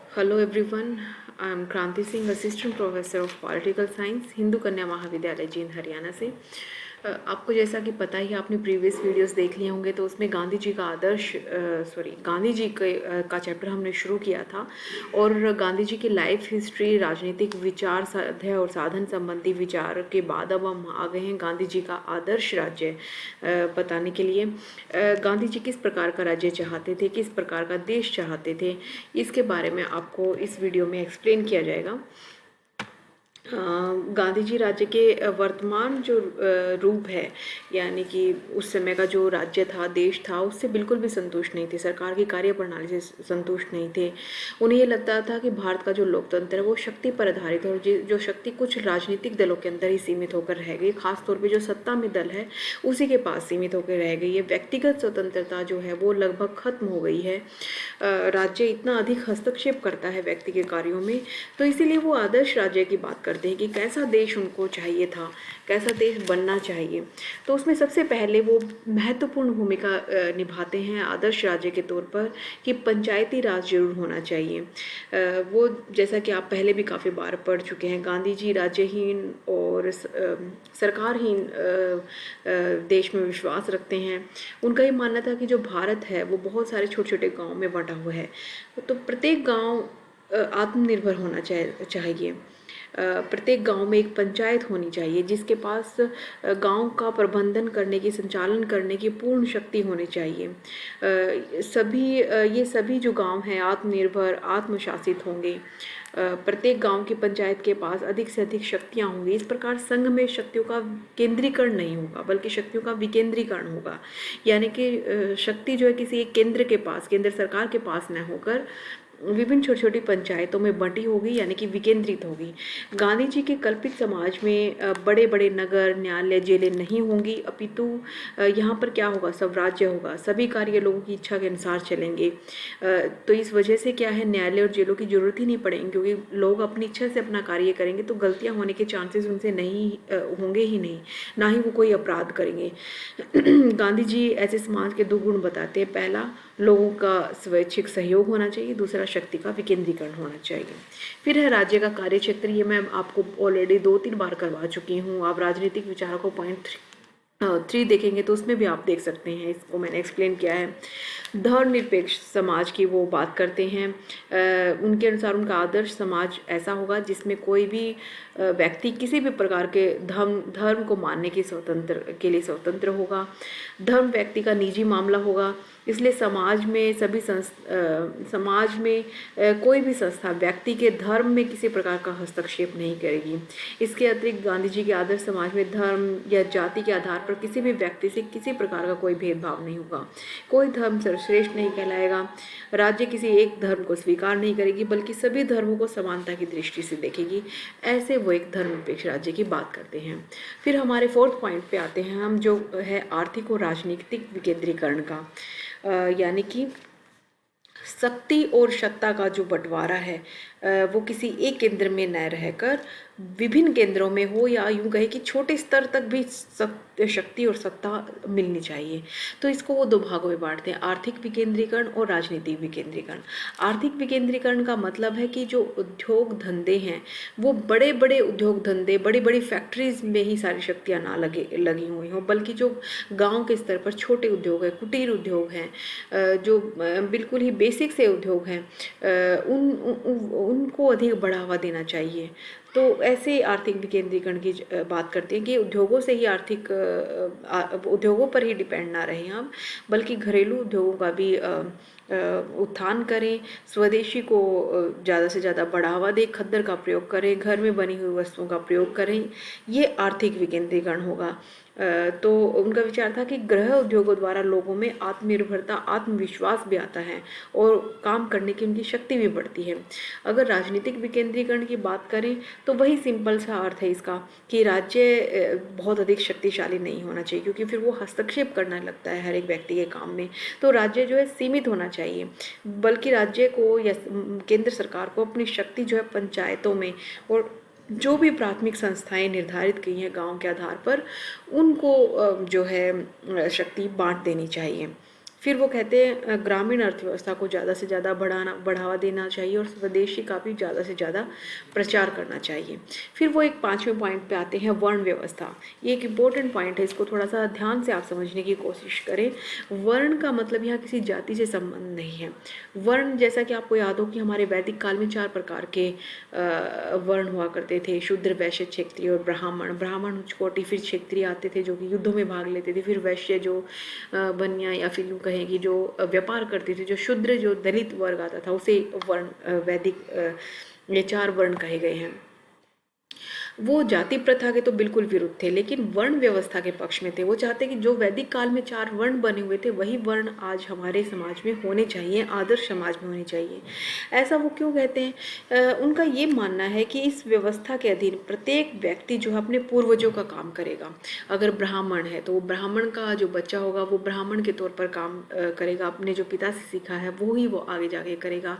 Hello everyone, I am क्रांति Singh, assistant professor of political science, Hindu कन्या महाविद्यालय जींद हरियाणा से। आपको जैसा कि पता ही, आपने प्रीवियस वीडियोस देख लिए होंगे, तो उसमें गांधी जी का आदर्श गांधी जी का चैप्टर हमने शुरू किया था। और गांधी जी की लाइफ हिस्ट्री, राजनीतिक विचार, साध्य और साधन संबंधी विचार के बाद अब हम आ गए हैं गांधी जी का आदर्श राज्य बताने के लिए। गांधी जी किस प्रकार का राज्य चाहते थे, किस प्रकार का देश चाहते थे, इसके बारे में आपको इस वीडियो में एक्सप्लेन किया जाएगा। गांधी जी राज्य के वर्तमान जो रूप है, यानी कि उस समय का जो राज्य था, देश था, उससे बिल्कुल भी संतुष्ट नहीं थे, सरकार की कार्यप्रणाली से संतुष्ट नहीं थे। उन्हें ये लगता था कि भारत का जो लोकतंत्र है वो शक्ति पर आधारित है, और जो शक्ति कुछ राजनीतिक दलों के अंदर ही सीमित होकर रह गई, खासतौर पर जो सत्ता में दल है उसी के पास सीमित होकर रह गई है। व्यक्तिगत स्वतंत्रता जो है वो लगभग खत्म हो गई है। राज्य इतना अधिक हस्तक्षेप करता है व्यक्ति के कार्यों में, तो इसीलिए वो आदर्श राज्य की बात करते हैं कि कैसा देश उनको चाहिए था, कैसा देश बनना चाहिए। तो उसमें सबसे पहले वो महत्वपूर्ण भूमिका निभाते हैं आदर्श राज्य के तौर पर कि पंचायती राज जरूर होना चाहिए। वो जैसा कि आप पहले भी काफ़ी बार पढ़ चुके हैं, गांधी जी राज्यहीन और सरकारहीन देश में विश्वास रखते हैं। उनका ये मानना था कि जो भारत है वो बहुत सारे छोटे छोटे गाँव में बंटा हुआ है, तो प्रत्येक गाँव आत्मनिर्भर होना चाहिए। प्रत्येक गांव में एक पंचायत होनी चाहिए जिसके पास गांव का प्रबंधन करने की, संचालन करने की पूर्ण शक्ति होनी चाहिए। ये सभी जो गांव हैं आत्मनिर्भर, आत्मशासित होंगे। प्रत्येक गांव की पंचायत के पास अधिक से अधिक शक्तियां होंगी। इस प्रकार संघ में शक्तियों का केंद्रीकरण नहीं होगा, बल्कि शक्तियों का विकेंद्रीकरण होगा। यानी कि शक्ति जो है किसी एक केंद्र के पास, केंद्र सरकार के पास न होकर विभिन्न छोटी छोटी पंचायतों में बंटी होगी, यानी कि विकेंद्रित होगी। गांधी जी के कल्पित समाज में बड़े बड़े नगर, न्यायालय, जेलें नहीं होंगी, अपितु यहाँ पर क्या होगा, स्वराज्य होगा। सभी कार्य लोगों की इच्छा के अनुसार चलेंगे। तो इस वजह से क्या है, न्यायालय और जेलों की जरूरत ही नहीं पड़ेगी, क्योंकि लोग अपनी इच्छा से अपना कार्य करेंगे तो गलतियाँ होने के चांसेस उनसे नहीं होंगे ही नहीं, ना ही वो कोई अपराध करेंगे। गांधी जी ऐसे समाज के दो गुण बताते हैं। पहला, लोगों का स्वैच्छिक सहयोग होना चाहिए। दूसरा, शक्ति का विकेंद्रीकरण होना चाहिए। फिर है राज्य का कार्य क्षेत्र। ये मैं आपको ऑलरेडी 2-3 बार करवा चुकी हूँ। आप राजनीतिक विचारों को पॉइंट 3 देखेंगे तो उसमें भी आप देख सकते हैं, इसको मैंने एक्सप्लेन किया है। धर्मनिरपेक्ष समाज की वो बात करते हैं। उनके अनुसार उनका आदर्श समाज ऐसा होगा जिसमें कोई भी व्यक्ति किसी भी प्रकार के धर्म को मानने की के लिए स्वतंत्र होगा। धर्म व्यक्ति का निजी मामला होगा, इसलिए समाज में कोई भी संस्था व्यक्ति के धर्म में किसी प्रकार का हस्तक्षेप नहीं करेगी। इसके अतिरिक्त गांधी जी के आदर्श समाज में धर्म या जाति के आधार पर किसी भी व्यक्ति से किसी प्रकार का कोई भेदभाव नहीं होगा। कोई धर्म सर्वश्रेष्ठ नहीं कहलाएगा। राज्य किसी एक धर्म को स्वीकार नहीं करेगी, बल्कि सभी धर्मों को समानता की दृष्टि से देखेगी। ऐसे वो एक धर्मनिरपेक्ष राज्य की बात करते हैं। फिर हमारे 4th पॉइंट पे आते हैं हम, जो है आर्थिक और राजनीतिक विकेंद्रीकरण का। यानी कि शक्ति और सत्ता का जो बंटवारा है वो किसी एक केंद्र में न रहकर विभिन्न केंद्रों में हो, या यूं कहे कि छोटे स्तर तक भी शक्ति और सत्ता मिलनी चाहिए। तो इसको वो 2 भागों में बांटते हैं, आर्थिक विकेंद्रीकरण और राजनीतिक विकेंद्रीकरण। आर्थिक विकेंद्रीकरण का मतलब है कि जो उद्योग धंधे हैं वो बड़े बड़े उद्योग धंधे, बड़ी बड़ी फैक्ट्रीज में ही सारी शक्तियाँ ना लगी हुई हों, बल्कि जो गाँव के स्तर पर छोटे उद्योग हैं, कुटीर उद्योग हैं, जो बिल्कुल ही बेसिक से उद्योग हैं, उनको अधिक बढ़ावा देना चाहिए। तो ऐसे आर्थिक विकेंद्रीकरण की बात करते हैं कि उद्योगों पर ही डिपेंड ना रहें हम, बल्कि घरेलू उद्योगों का भी उत्थान करें, स्वदेशी को ज़्यादा से ज़्यादा बढ़ावा दें, खद्दर का प्रयोग करें, घर में बनी हुई वस्तुओं का प्रयोग करें। ये आर्थिक विकेंद्रीकरण होगा। तो उनका विचार था कि गृह उद्योगों द्वारा लोगों में आत्मनिर्भरता, आत्मविश्वास भी आता है और काम करने की उनकी शक्ति भी बढ़ती है। अगर राजनीतिक विकेंद्रीकरण की बात करें तो वही सिंपल सा अर्थ है इसका कि राज्य बहुत अधिक शक्तिशाली नहीं होना चाहिए, क्योंकि फिर वो हस्तक्षेप करने लगता है हर एक व्यक्ति के काम में। तो राज्य जो है सीमित होना चाहिए, बल्कि राज्य को या केंद्र सरकार को अपनी शक्ति जो है पंचायतों में और जो भी प्राथमिक संस्थाएं निर्धारित की हैं गांव के आधार पर, उनको जो है शक्ति बांट देनी चाहिए। फिर वो कहते हैं ग्रामीण अर्थव्यवस्था को ज़्यादा से ज़्यादा बढ़ावा देना चाहिए और स्वदेशी का भी ज़्यादा से ज़्यादा प्रचार करना चाहिए। फिर वो एक 5वें पॉइंट पे आते हैं, वर्ण व्यवस्था। ये एक इम्पोर्टेंट पॉइंट है, इसको थोड़ा सा ध्यान से आप समझने की कोशिश करें। वर्ण का मतलब यहाँ किसी जाति से संबंध नहीं है। वर्ण, जैसा कि आपको याद हो कि हमारे वैदिक काल में 4 प्रकार के वर्ण हुआ करते थे, शूद्र, वैश्य, क्षत्रिय और ब्राह्मण। ब्राह्मण उच्च कोटि, फिर क्षत्रिय आते थे जो कि युद्धों में भाग लेते थे, फिर वैश्य जो बनिया या फिर यूँ कहें कि जो व्यापार करते थे, जो शूद्र जो दलित वर्ग आता था, उसे वर्ण वैदिक ये 4 वर्ण कहे गए हैं। वो जाति प्रथा के तो बिल्कुल विरुद्ध थे, लेकिन वर्ण व्यवस्था के पक्ष में थे। वो चाहते कि जो वैदिक काल में 4 वर्ण बने हुए थे वही वर्ण आज हमारे समाज में होने चाहिए, आदर्श समाज में होने चाहिए। ऐसा वो क्यों कहते हैं? उनका ये मानना है कि इस व्यवस्था के अधीन प्रत्येक व्यक्ति जो है अपने पूर्वजों का काम करेगा। अगर ब्राह्मण है तो वो ब्राह्मण का जो बच्चा होगा वो ब्राह्मण के तौर पर काम करेगा, अपने जो पिता से सीखा है वो ही वो आगे जाके करेगा।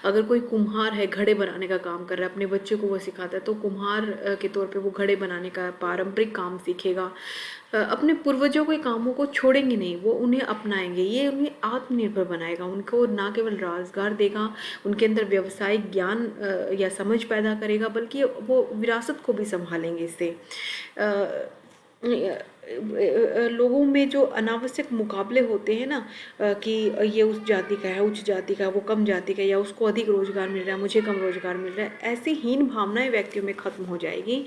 अगर कोई कुम्हार है, घड़े बनाने का काम कर रहा है, अपने बच्चे को वो सिखाता है, तो कुम्हार के तौर पे वो घड़े बनाने का पारंपरिक काम सीखेगा। अपने पूर्वजों के कामों को छोड़ेंगे नहीं, वो उन्हें अपनाएंगे। ये उन्हें आत्मनिर्भर बनाएगा, उनको ना केवल रोजगार देगा, उनके अंदर व्यावसायिक ज्ञान या समझ पैदा करेगा, बल्कि वो विरासत को भी संभालेंगे इससे। लोगों में जो अनावश्यक मुकाबले होते हैं ना, कि ये उस जाति का है, उच्च जाति का, वो कम जाति का, या उसको अधिक रोजगार मिल रहा है, मुझे कम रोजगार मिल रहा है, ऐसी हीन भावनाएं व्यक्तियों में खत्म हो जाएगी।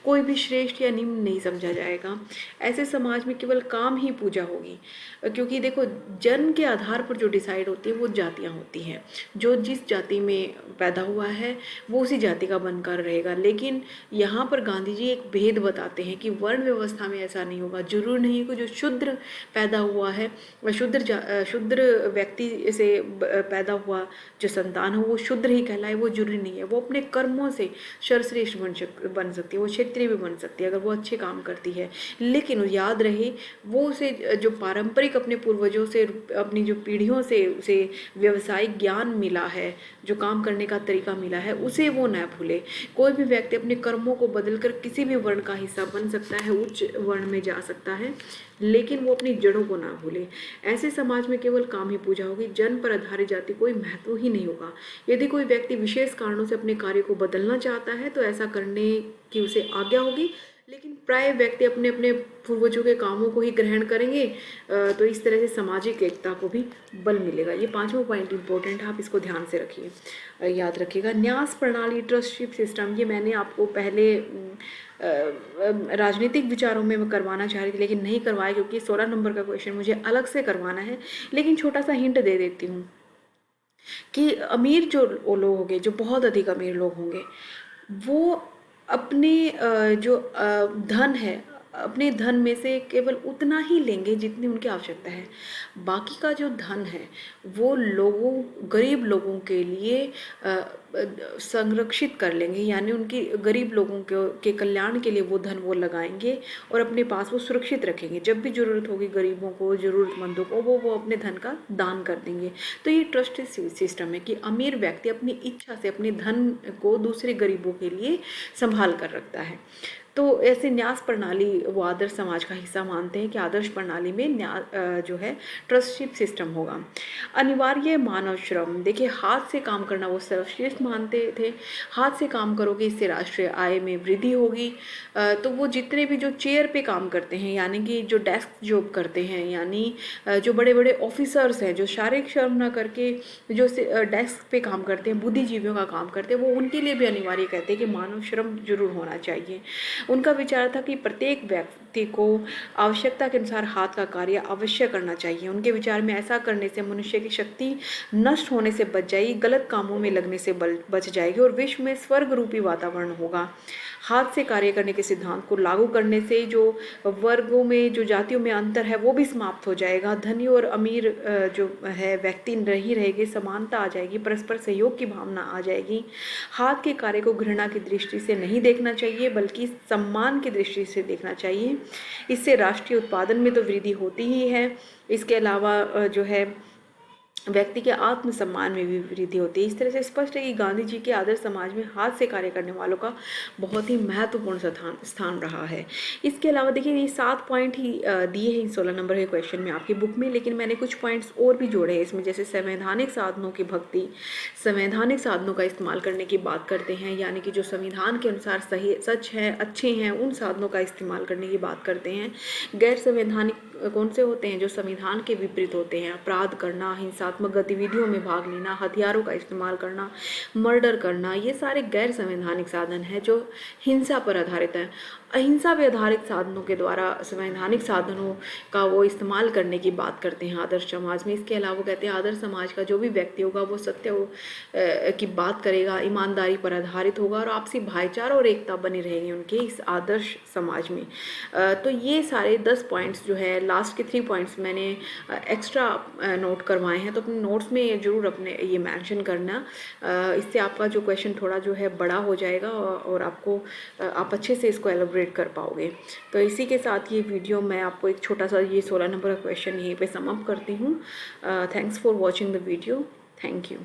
कोई भी श्रेष्ठ या निम्न नहीं समझा जाएगा। ऐसे समाज में केवल काम ही पूजा होगी, क्योंकि देखो जन्म के आधार पर जो डिसाइड होती है वो जातियाँ होती हैं। जो जिस जाति में पैदा हुआ है वो उसी जाति का बनकर रहेगा। लेकिन यहाँ पर गांधी जी एक भेद बताते हैं कि वर्ण व्यवस्था में ऐसा नहीं होगा। जरूर नहीं है कि जो शूद्र पैदा हुआ है, शूद्र व्यक्ति से पैदा हुआ जो संतान हो वो शूद्र ही कहलाए, वो जरूरी नहीं है। वो अपने कर्मों से सर्वश्रेष्ठ बन सकती है, वो क्षेत्रीय भी बन सकती है अगर वो अच्छे काम करती है। लेकिन याद रहे वो उसे जो पारंपरिक अपने पूर्वजों से, अपनी जो पीढ़ियों से उसे व्यवसायिक ज्ञान मिला है, जो काम करने का तरीका मिला है, उसे वो न भूले। कोई भी व्यक्ति अपने कर्मों को बदलकर किसी भी वर्ण का हिस्सा बन सकता है, उच्च वर्ण में जा सकता है, लेकिन वो अपनी जड़ों को ना भूले। ऐसे समाज में केवल काम ही पूजा होगी, जन्म पर आधारित जाति कोई महत्व ही नहीं होगा। यदि कोई व्यक्ति विशेष कारणों से अपने कार्य को बदलना चाहता है तो ऐसा करने की उसे आज्ञा होगी, लेकिन प्राय व्यक्ति अपने अपने पूर्वजों के कामों को ही ग्रहण करेंगे। तो इस तरह से सामाजिक एकता को भी बल मिलेगा। ये 5वां पॉइंट इंपॉर्टेंट है, आप इसको ध्यान से रखिए, याद रखिएगा। न्यास प्रणाली, ट्रस्टशिप सिस्टम, ये मैंने आपको पहले राजनीतिक विचारों में करवाना चाह रही थी लेकिन नहीं करवाया, क्योंकि 16 नंबर का क्वेश्चन मुझे अलग से करवाना है। लेकिन छोटा सा हिंट दे देती हूँ कि अमीर जो लोग होंगे, जो बहुत अधिक अमीर लोग होंगे, वो अपने जो धन है, अपने धन में से केवल उतना ही लेंगे जितनी उनकी आवश्यकता है। बाकी का जो धन है वो लोगों, गरीब लोगों के लिए संरक्षित कर लेंगे, यानी उनकी गरीब लोगों के कल्याण के लिए वो धन वो लगाएंगे और अपने पास वो सुरक्षित रखेंगे। जब भी ज़रूरत होगी गरीबों को, ज़रूरतमंदों को, वो अपने धन का दान कर देंगे। तो ये ट्रस्ट सिस्टम है कि अमीर व्यक्ति अपनी इच्छा से अपने धन को दूसरे गरीबों के लिए संभाल कर रखता है। तो ऐसे न्यास प्रणाली वो आदर्श समाज का हिस्सा मानते हैं कि आदर्श प्रणाली में जो है ट्रस्टशिप सिस्टम होगा। अनिवार्य मानव श्रम, देखिए हाथ से काम करना वो सर्वश्रेष्ठ मानते थे। हाथ से काम करोगे इससे राष्ट्रीय आय में वृद्धि होगी। तो वो जितने भी जो चेयर पे काम करते हैं, यानी कि जो डेस्क जॉब करते हैं, यानी जो बड़े बड़े ऑफिसर्स हैं जो शारीरिक श्रम ना करके जो डेस्क पे काम करते हैं, बुद्धिजीवियों का काम करते हैं, वो उनके लिए भी अनिवार्य कहते हैं कि मानव श्रम जरूर होना चाहिए। उनका विचार था कि प्रत्येक व्यक्ति को आवश्यकता के अनुसार हाथ का कार्य अवश्य करना चाहिए। उनके विचार में ऐसा करने से मनुष्य की शक्ति नष्ट होने से बच जाएगी, गलत कामों में लगने से बच जाएगी और विश्व में स्वर्ग रूपी वातावरण होगा। हाथ से कार्य करने के सिद्धांत को लागू करने से जो वर्गों में, जो जातियों में अंतर है वो भी समाप्त हो जाएगा। धनी और अमीर जो है व्यक्ति नहीं रहेंगे, समानता आ जाएगी, परस्पर सहयोग की भावना आ जाएगी। हाथ के कार्य को घृणा की दृष्टि से नहीं देखना चाहिए बल्कि सम्मान की दृष्टि से देखना चाहिए। इससे राष्ट्रीय उत्पादन में तो वृद्धि होती ही है। इसके अलावा जो है व्यक्ति के आत्मसम्मान में भी वृद्धि होती है। इस तरह से स्पष्ट है कि गांधी जी के आदर्श समाज में हाथ से कार्य करने वालों का बहुत ही महत्वपूर्ण स्थान रहा है। इसके अलावा देखिए ये 7 पॉइंट ही दिए हैं 16 नंबर के क्वेश्चन में आपकी बुक में, लेकिन मैंने कुछ पॉइंट्स और भी जोड़े हैं इसमें, जैसे संवैधानिक साधनों की भक्ति, संवैधानिक साधनों का इस्तेमाल करने की बात करते हैं, यानी कि जो संविधान के अनुसार सही सच है, अच्छे हैं, उन साधनों का इस्तेमाल करने की बात करते हैं। गैर संवैधानिक कौन से होते हैं? जो संविधान के विपरीत होते हैं, अपराध करना, हिंसात्मक गतिविधियों में भाग लेना, हथियारों का इस्तेमाल करना, मर्डर करना, ये सारे गैर संवैधानिक साधन हैं जो हिंसा पर आधारित हैं। अहिंसा पे आधारित साधनों के द्वारा संवैधानिक साधनों का वो इस्तेमाल करने की बात करते हैं आदर्श समाज में। इसके अलावा कहते हैं आदर्श समाज का जो भी व्यक्ति होगा वो सत्य की बात करेगा, ईमानदारी पर आधारित होगा और आपसी भाईचारा और एकता बनी रहेगी उनके इस आदर्श समाज में। तो ये सारे 10 पॉइंट्स जो है, लास्ट के 3 पॉइंट्स मैंने एक्स्ट्रा नोट करवाए हैं, तो अपने नोट्स में ज़रूर अपने ये मेंशन करना। इससे आपका जो क्वेश्चन थोड़ा जो है बड़ा हो जाएगा और आपको आप अच्छे से इसको एलोब्रेट कर पाओगे। तो इसी के साथ ये वीडियो मैं आपको एक छोटा सा ये 16 नंबर का क्वेश्चन यहीं पे सम अप करती हूँ। Thanks for watching the video. Thank you.